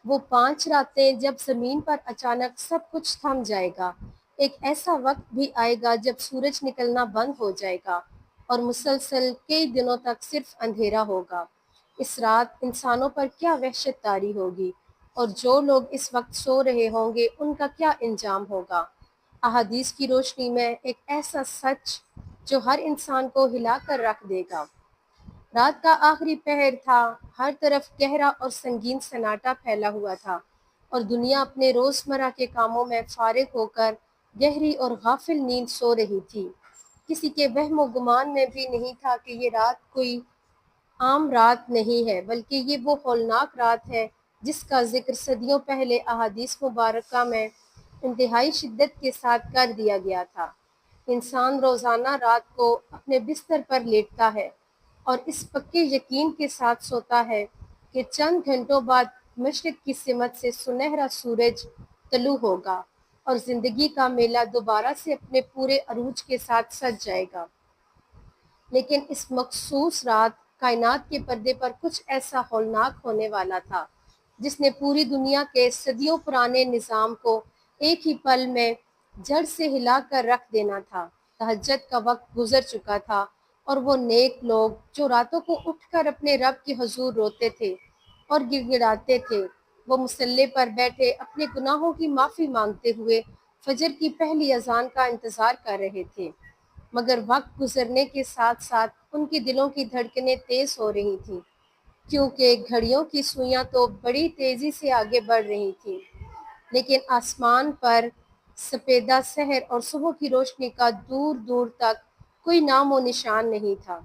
وہ 5 راتیں جب زمین پر اچانک سب کچھ تھم جائے گا۔ ایک ایسا وقت بھی آئے گا جب سورج نکلنا بند ہو جائے گا اور مسلسل کئی دنوں تک صرف اندھیرا ہوگا۔ اس رات انسانوں پر کیا وحشت طاری ہوگی، اور جو لوگ اس وقت سو رہے ہوں گے ان کا کیا انجام ہوگا۔ احادیث کی روشنی میں ایک ایسا سچ جو ہر انسان کو ہلا کر رکھ دے گا۔ رات کا آخری پہر تھا، ہر طرف گہرا اور سنگین سناٹا پھیلا ہوا تھا، اور دنیا اپنے روزمرہ کے کاموں میں فارغ ہو کر گہری اور غافل نیند سو رہی تھی۔ کسی کے وہم و گمان میں بھی نہیں تھا کہ یہ رات کوئی عام رات نہیں ہے، بلکہ یہ وہ ہولناک رات ہے جس کا ذکر صدیوں پہلے احادیث مبارکہ میں انتہائی شدت کے ساتھ کر دیا گیا تھا۔ انسان روزانہ رات کو اپنے بستر پر لیٹتا ہے اور اس پکے یقین کے ساتھ سوتا ہے کہ چند گھنٹوں بعد مشرق کی سمت سے سنہرا سورج طلوع ہوگا اور زندگی کا میلہ دوبارہ سے اپنے پورے عروج کے ساتھ سج جائے گا۔ لیکن اس مخصوص رات کائنات کے پردے پر کچھ ایسا ہولناک ہونے والا تھا جس نے پوری دنیا کے صدیوں پرانے نظام کو ایک ہی پل میں جڑ سے ہلا کر رکھ دینا تھا۔ تہجد کا وقت گزر چکا تھا اور وہ نیک لوگ جو راتوں کو اٹھ کر اپنے رب کے حضور روتے تھے اور گڑ گڑاتے تھے، وہ مصلی پر بیٹھے اپنے گناہوں کی معافی مانگتے ہوئے فجر کی پہلی اذان کا انتظار کر رہے تھے۔ مگر وقت گزرنے کے ساتھ ساتھ ان کے دلوں کی دھڑکنیں تیز ہو رہی تھیں، کیونکہ گھڑیوں کی سوئیاں تو بڑی تیزی سے آگے بڑھ رہی تھیں، لیکن آسمان پر سپیدہ سحر اور صبح کی روشنی کا دور دور تک کوئی نام و نشان نہیں تھا۔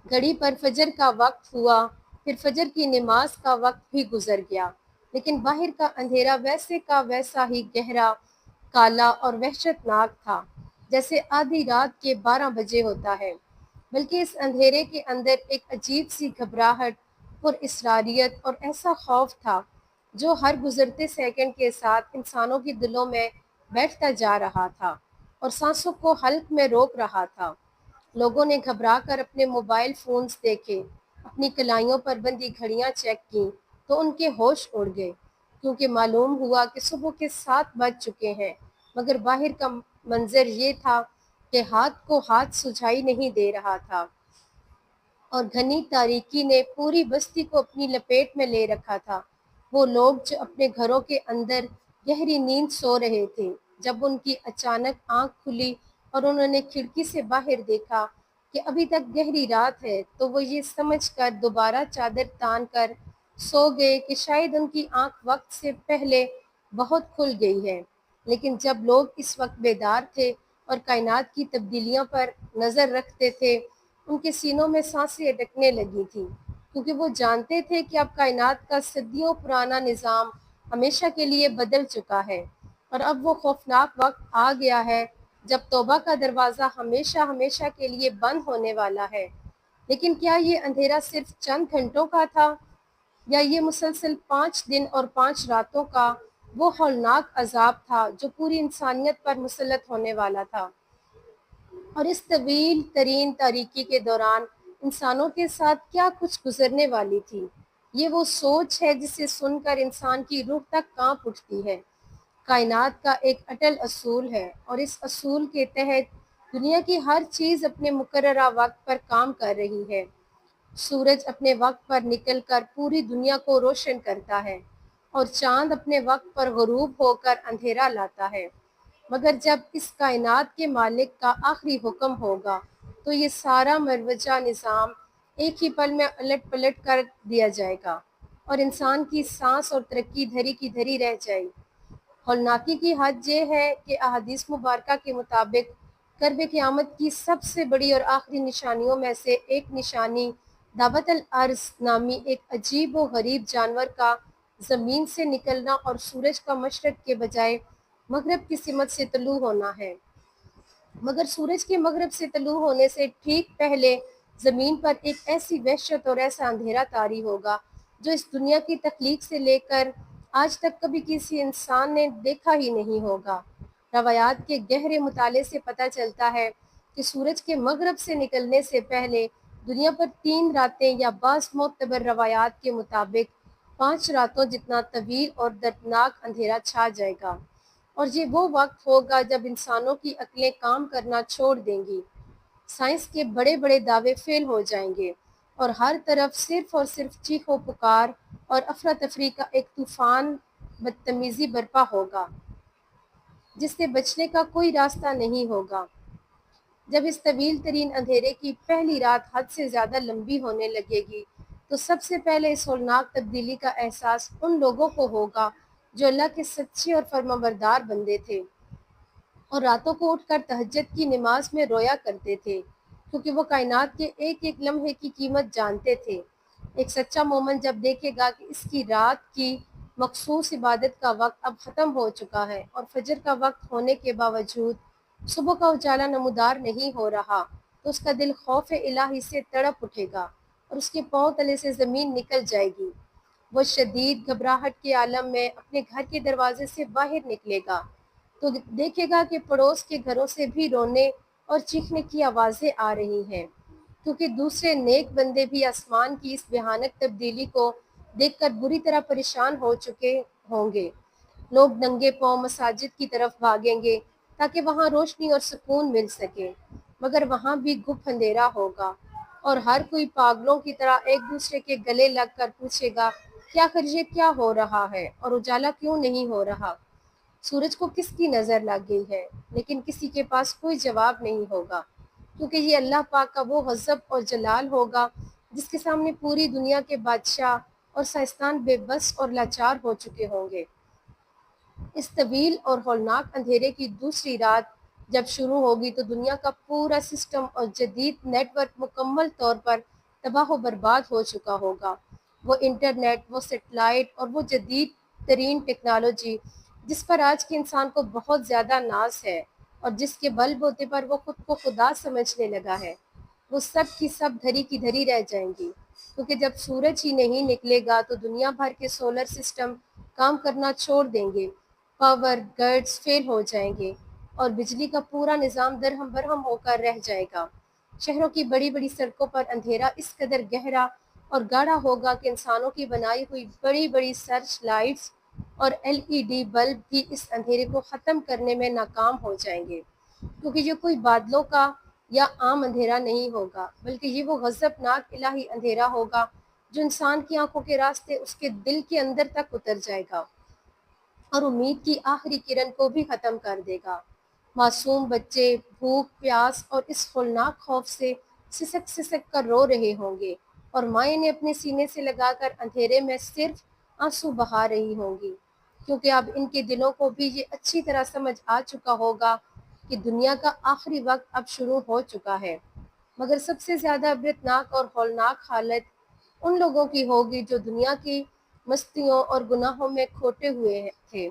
گھڑی پر فجر کا وقت ہوا، پھر فجر کی نماز کا وقت بھی گزر گیا، لیکن باہر کا اندھیرا ویسے کا ویسا ہی گہرا، کالا اور وحشتناک تھا جیسے آدھی رات کے 12 بجے ہوتا ہے۔ بلکہ اس اندھیرے کے اندر ایک عجیب سی گھبراہٹ، پر اسراریت اور ایسا خوف تھا جو ہر گزرتے سیکنڈ کے ساتھ انسانوں کے دلوں میں بیٹھتا جا رہا تھا اور سانسوں کو حلق میں روک رہا تھا۔ لوگوں نے گھبرا کر اپنے موبائل فونز دیکھے، اپنی کلائیوں پر بندھی گھڑیاں چیک کیں تو ان کے ہوش اڑ گئے، کیونکہ معلوم ہوا کہ صبح کے 7 بج چکے ہیں، مگر باہر کا منظر یہ تھا کہ ہاتھ کو ہاتھ سجائی نہیں دے رہا تھا اور گھنی تاریکی نے پوری بستی کو اپنی لپیٹ میں لے رکھا تھا۔ وہ لوگ جو اپنے گھروں کے اندر گہری نیند سو رہے تھے، جب ان کی اچانک آنکھ کھلی اور انہوں نے کھڑکی سے باہر دیکھا کہ ابھی تک گہری رات ہے، تو وہ یہ سمجھ کر دوبارہ چادر تان کر سو گئے کہ شاید ان کی آنکھ وقت سے پہلے بہت کھل گئی ہے۔ لیکن جب لوگ اس وقت بیدار تھے اور کائنات کی تبدیلیوں پر نظر رکھتے تھے، ان کے سینوں میں سانسیں اٹکنے لگی تھیں، کیونکہ وہ جانتے تھے کہ اب کائنات کا صدیوں پرانا نظام ہمیشہ کے لیے بدل چکا ہے، اور اب وہ خوفناک وقت آ گیا ہے جب توبہ کا دروازہ ہمیشہ ہمیشہ کے لیے بند ہونے والا ہے۔ لیکن کیا یہ اندھیرا صرف چند گھنٹوں کا تھا، یا یہ مسلسل 5 دن اور 5 راتوں کا وہ ہولناک عذاب تھا جو پوری انسانیت پر مسلط ہونے والا تھا؟ اور اس طویل ترین تاریکی کے دوران انسانوں کے ساتھ کیا کچھ گزرنے والی تھی؟ یہ وہ سوچ ہے جسے سن کر انسان کی روح تک کانپ اٹھتی ہے۔ کائنات کا ایک اٹل اصول ہے، اور اس اصول کے تحت دنیا کی ہر چیز اپنے مقررہ وقت پر کام کر رہی ہے۔ سورج اپنے وقت پر نکل کر پوری دنیا کو روشن کرتا ہے، اور چاند اپنے وقت پر غروب ہو کر اندھیرا لاتا ہے، مگر جب اس کائنات کے مالک کا آخری حکم ہوگا تو یہ سارا مروجہ نظام ایک ہی پل میں الٹ پلٹ کر دیا جائے گا، اور انسان کی سانس اور ترقی دھری کی دھری رہ جائے گی۔ ہولناکی کی حد یہ ہے کہ احادیث مبارکہ کے مطابق قرب قیامت کی سب سے بڑی اور آخری نشانیوں میں سے ایک نشانی دعوت الارض نامی ایک عجیب و غریب جانور کا زمین سے نکلنا اور سورج کا مشرق کے بجائے مغرب کی سمت سے طلوع ہونا ہے۔ مگر سورج کے مغرب سے طلوع ہونے سے ٹھیک پہلے زمین پر ایک ایسی وحشت اور ایسا اندھیرا طاری ہوگا جو اس دنیا کی تخلیق سے لے کر آج تک کبھی کسی انسان نے دیکھا ہی نہیں ہوگا۔ روایات کے گہرے مطالعے سے پتہ چلتا ہے کہ سورج کے مغرب سے نکلنے سے پہلے دنیا پر 3 راتیں، یا بعض معتبر روایات کے مطابق 5 راتوں جتنا طویل اور دردناک اندھیرا چھا جائے گا، اور یہ وہ وقت ہوگا جب انسانوں کی عقلیں کام کرنا چھوڑ دیں گی، سائنس کے بڑے بڑے دعوے فیل ہو جائیں گے، اور ہر طرف صرف اور صرف چیخ و پکار اور افراتفری کا ایک طوفان بدتمیزی برپا ہوگا جس سے بچنے کا کوئی راستہ نہیں ہوگا۔ جب اس طویل ترین اندھیرے کی پہلی رات حد سے زیادہ لمبی ہونے لگے گی تو سب سے پہلے اس ہولناک تبدیلی کا احساس ان لوگوں کو ہوگا جو اللہ کے سچے اور فرمانبردار بندے تھے اور راتوں کو اٹھ کر تہجد کی نماز میں رویا کرتے تھے، کیونکہ وہ کائنات کے ایک ایک لمحے کی قیمت جانتے تھے۔ ایک سچا مومن جب دیکھے گا کہ اس کی رات کی مخصوص عبادت کا وقت اب ختم ہو چکا ہے اور فجر کا وقت ہونے کے باوجود صبح کا اجالا نمودار نہیں ہو رہا، تو اس کا دل خوف الہی سے تڑپ اٹھے گا اور اس کے پاؤں تلے سے زمین نکل جائے گی۔ وہ شدید گھبراہٹ کے عالم میں اپنے گھر کے دروازے سے باہر نکلے گا تو دیکھے گا کہ پڑوس کے گھروں سے بھی رونے اور چیخنے کی آوازیں آ رہی ہیں، کیونکہ دوسرے نیک بندے بھی آسمان کی اس بھیانک تبدیلی کو دیکھ کر بری طرح پریشان ہو چکے ہوں گے۔ لوگ ننگے پاؤں مساجد کی طرف بھاگیں گے تاکہ وہاں روشنی اور سکون مل سکے، مگر وہاں بھی گپ اندھیرا ہوگا اور ہر کوئی پاگلوں کی طرح ایک دوسرے کے گلے لگ کر پوچھے گا کہ آخر یہ کیا ہو رہا ہے اور اجالا کیوں نہیں ہو رہا؟ سورج کو کس کی نظر لگ گئی ہے؟ لیکن کسی کے پاس کوئی جواب نہیں ہوگا، کیونکہ یہ اللہ پاک کا وہ غضب اور جلال ہوگا جس کے سامنے پوری دنیا کے بادشاہ اور سائنسدان بے بس اور لاچار ہو چکے ہوں گے۔ اس طویل اور ہولناک اندھیرے کی دوسری رات جب شروع ہوگی تو دنیا کا پورا سسٹم اور جدید نیٹ ورک مکمل طور پر تباہ و برباد ہو چکا ہوگا۔ وہ انٹرنیٹ، وہ سیٹلائٹ اور وہ جدید ترین ٹیکنالوجی جس پر آج کے انسان کو بہت زیادہ ناز ہے اور جس کے بل بوتے پر وہ خود کو خدا سمجھنے لگا ہے، وہ سب کی سب دھری کی دھری رہ جائیں گی، کیونکہ جب سورج ہی نہیں نکلے گا تو دنیا بھر کے سولر سسٹم کام کرنا چھوڑ دیں گے، پاور گرڈز فیل ہو جائیں گے اور بجلی کا پورا نظام درہم برہم ہو کر رہ جائے گا۔ شہروں کی بڑی بڑی سڑکوں پر اندھیرا اس قدر گہرا اور گاڑھا ہوگا کہ انسانوں کی بنائی ہوئی بڑی بڑی سرچ لائٹس اور LED بلب بھی اس اندھیرے کو ختم کرنے میں ناکام ہو جائیں گے، کیونکہ یہ کوئی بادلوں کا یا عام اندھیرا نہیں ہوگا، بلکہ یہ وہ غضبناک الہی اندھیرا ہوگا جو انسان کی آنکھوں کے راستے اس کے دل کے اندر تک اتر جائے گا اور امید کی آخری کرن کو بھی ختم کر دے گا۔ معصوم بچے بھوک، پیاس اور اس ہولناک خوف سے سسک سسک کر رو رہے ہوں گے اور مائیں انہیں اپنے سینے سے لگا کر اندھیرے میں صرف آنسو بہا رہی ہوں گی، کیونکہ اب ان کے دلوں کو بھی یہ اچھی طرح سمجھ آ چکا ہوگا کہ دنیا کا آخری وقت اب شروع ہو چکا ہے۔ مگر سب سے زیادہ عبرتناک اور ہولناک حالت ان لوگوں کی ہوگی جو دنیا کی مستیوں اور گناہوں میں کھوٹے ہوئے تھے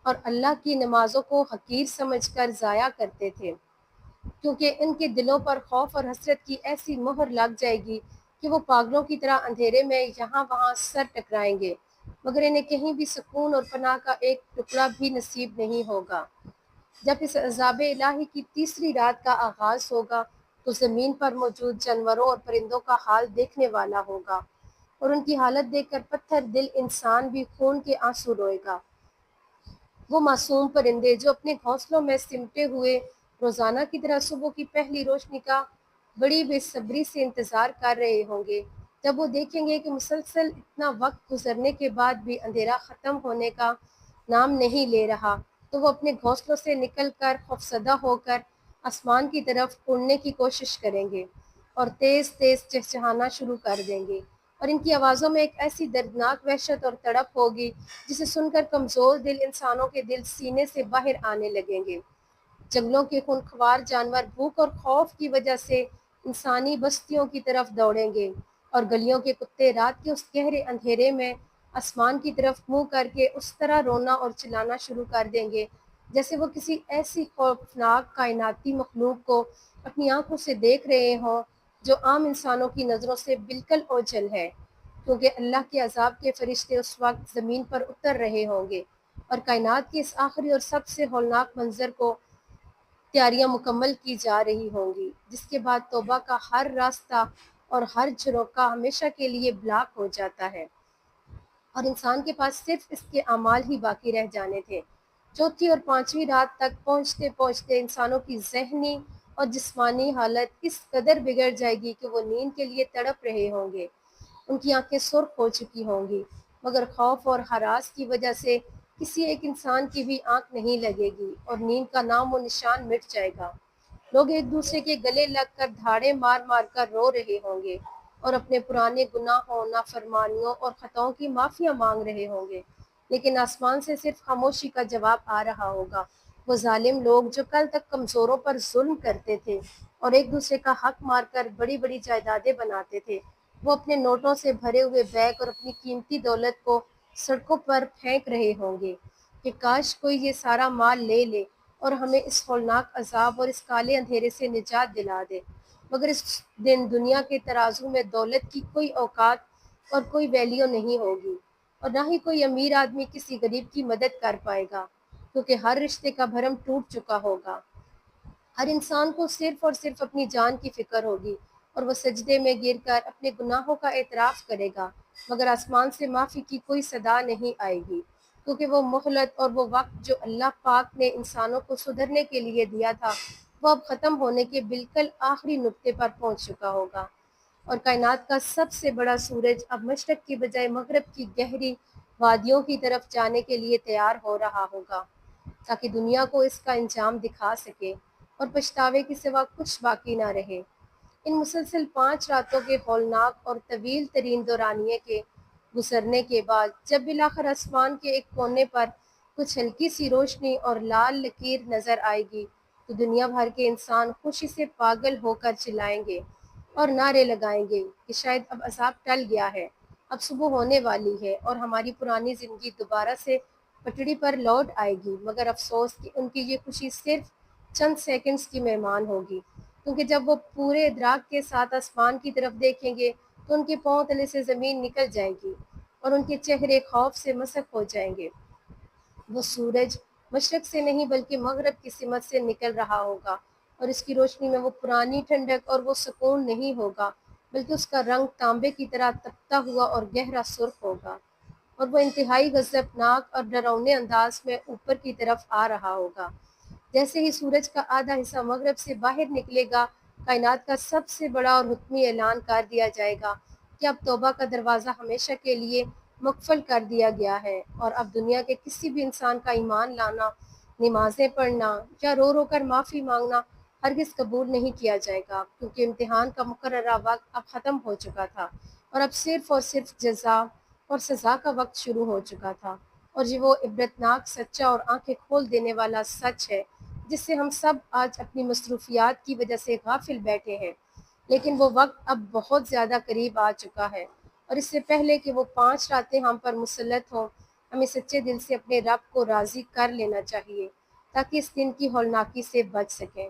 اور اللہ کی نمازوں کو حقیر سمجھ کر ضائع کرتے تھے، کیونکہ ان کے دلوں پر خوف اور حسرت کی ایسی مہر لگ جائے گی کہ وہ پاگلوں کی طرح اندھیرے میں یہاں وہاں سر ٹکرائیں گے، مگر انہیں کہیں بھی سکون اور پناہ کا ایک ٹکڑا بھی نصیب نہیں ہوگا۔ جب اس عذاب الہی کی تیسری رات کا آغاز ہوگا تو زمین پر موجود جانوروں اور پرندوں کا حال دیکھنے والا ہوگا اور ان کی حالت دیکھ کر پتھر دل انسان بھی خون کے آنسو روئے گا۔ وہ معصوم پرندے جو اپنے گھونسلوں میں سمٹے ہوئے روزانہ کی طرح صبح کی پہلی روشنی کا بڑی بے صبری سے انتظار کر رہے ہوں گے، جب وہ دیکھیں گے کہ مسلسل اتنا وقت گزرنے کے بعد بھی اندھیرا ختم ہونے کا نام نہیں لے رہا، تو وہ اپنے گھونسلوں سے نکل کر خوفزدہ ہو کر آسمان کی طرف اڑنے کی کوشش کریں گے اور تیز تیز چہچہانا شروع کر دیں گے، اور ان کی آوازوں میں ایک ایسی دردناک وحشت اور تڑپ ہوگی جسے سن کر کمزور دل انسانوں کے دل سینے سے باہر آنے لگیں گے۔ جنگلوں کے خونخوار جانور بھوک اور خوف کی وجہ سے انسانی بستیوں کی طرف دوڑیں گے اور گلیوں کے کتے رات کے اس گہرے اندھیرے میں آسمان کی طرف منہ کر کے اس طرح رونا اور چلانا شروع کر دیں گے جیسے وہ کسی ایسی خوفناک کائناتی مخلوق کو اپنی آنکھوں سے دیکھ رہے ہوں جو عام انسانوں کی نظروں سے بالکل اوجھل ہے، کیونکہ اللہ کے عذاب کے فرشتے اس وقت زمین پر اتر رہے ہوں گے اور کائنات کے اس آخری اور سب سے ہولناک منظر کو تیاریاں مکمل کی جا رہی ہوں گی، جس کے بعد توبہ کا ہر راستہ اور ہر جھروکا ہمیشہ کے لیے بلاک ہو جاتا ہے۔ اور انسان کے پاس صرف اس کے اعمال ہی باقی رہ جانے تھے۔ چوتھی اور پانچویں رات تک پہنچتے پہنچتے انسانوں کی ذہنی اور جسمانی حالت اس قدر بگڑ جائے گی کہ وہ نیند کے لیے تڑپ رہے ہوں گے۔ ان کی آنکھیں سرخ ہو چکی ہوں گی، مگر خوف اور ہراس کی وجہ سے کسی ایک انسان کی بھی آنکھ نہیں لگے گی اور نیند کا نام و نشان مٹ جائے گا۔ لوگ ایک دوسرے کے گلے لگ کر دھاڑے مار مار کر رو رہے ہوں گے اور اپنے پرانے گناہوں، نافرمانیوں اور خطاؤں کی معافیاں مانگ رہے ہوں گے، لیکن آسمان سے صرف خاموشی کا جواب آ رہا ہوگا۔ وہ ظالم لوگ جو کل تک کمزوروں پر ظلم کرتے تھے اور ایک دوسرے کا حق مار کر بڑی بڑی جائیدادیں بناتے تھے، وہ اپنے نوٹوں سے بھرے ہوئے بیگ اور اپنی قیمتی دولت کو سڑکوں پر پھینک رہے ہوں گے کہ کاش کوئی یہ سارا مال لے لے اور ہمیں اس ہولناک عذاب اور اس کالے اندھیرے سے نجات دلا دے۔ مگر اس دن دنیا کے ترازو میں دولت کی کوئی اوقات اور کوئی ویلیو نہیں ہوگی، اور نہ ہی کوئی امیر آدمی کسی غریب کی مدد کر پائے گا، کیونکہ ہر رشتے کا بھرم ٹوٹ چکا ہوگا۔ ہر انسان کو صرف اور صرف اپنی جان کی فکر ہوگی اور وہ سجدے میں گر کر اپنے گناہوں کا اعتراف کرے گا، مگر آسمان سے معافی کی کوئی صدا نہیں آئے گی، کیونکہ وہ مہلت اور وہ وقت جو اللہ پاک نے انسانوں کو سدھرنے کے لیے دیا تھا، وہ اب ختم ہونے کے بالکل آخری نقطے پر پہنچ چکا ہوگا، اور کائنات کا سب سے بڑا سورج اب مشرق کی بجائے مغرب کی گہری وادیوں کی طرف جانے کے لیے تیار ہو رہا ہوگا، تاکہ دنیا کو اس کا انجام دکھا سکے اور پچھتاوے کے سوا کچھ باقی نہ رہے۔ ان مسلسل 5 راتوں کے ہولناک اور طویل ترین دورانیے کے گزرنے کے بعد جب بالآخر آسمان کے ایک کونے پر کچھ ہلکی سی روشنی اور لال لکیر نظر آئے گی، تو دنیا بھر کے انسان خوشی سے پاگل ہو کر چلائیں گے اور نعرے لگائیں گے کہ شاید اب عذاب ٹل گیا ہے، اب صبح ہونے والی ہے اور ہماری پرانی زندگی دوبارہ سے پٹڑی پر لوٹ آئے گی۔ مگر افسوس کہ ان کی یہ خوشی صرف چند سیکنڈز کی مہمان ہوگی، کیونکہ جب وہ پورے ادراک کے ساتھ آسمان کی طرف دیکھیں گے تو ان کے پاؤں تلے سے زمین نکل جائے گی اور ان کے چہرے خوف سے مسخ ہو جائیں گے۔ وہ سورج مشرق سے نہیں بلکہ مغرب کی سمت سے نکل رہا ہوگا، اور اس کی روشنی میں وہ پرانی ٹھنڈک اور وہ سکون نہیں ہوگا، بلکہ اس کا رنگ تانبے کی طرح تپتا ہوا اور گہرا سرخ ہوگا، اور وہ انتہائی غضبناک اور ڈراؤنے انداز میں اوپر کی طرف آ رہا ہوگا۔ جیسے ہی سورج کا آدھا حصہ مغرب سے باہر نکلے گا، کائنات کا سب سے بڑا اور حتمی اعلان کر دیا جائے گا کہ اب توبہ کا دروازہ ہمیشہ کے لیے مقفل کر دیا گیا ہے، اور اب دنیا کے کسی بھی انسان کا ایمان لانا، نمازیں پڑھنا یا رو رو کر معافی مانگنا ہرگز قبول نہیں کیا جائے گا، کیونکہ امتحان کا مقررہ وقت اب ختم ہو چکا تھا اور اب صرف اور صرف جزا اور سزا کا وقت شروع ہو چکا تھا۔ اور یہ وہ عبرتناک، سچا اور آنکھیں کھول دینے والا سچ ہے جس سے ہم سب آج اپنی مصروفیات کی وجہ سے غافل بیٹھے ہیں، لیکن وہ وقت اب بہت زیادہ قریب آ چکا ہے، اور اس سے پہلے کہ وہ 5 راتیں ہم پر مسلط ہوں، ہمیں سچے دل سے اپنے رب کو راضی کر لینا چاہیے تاکہ اس دن کی ہولناکی سے بچ سکیں۔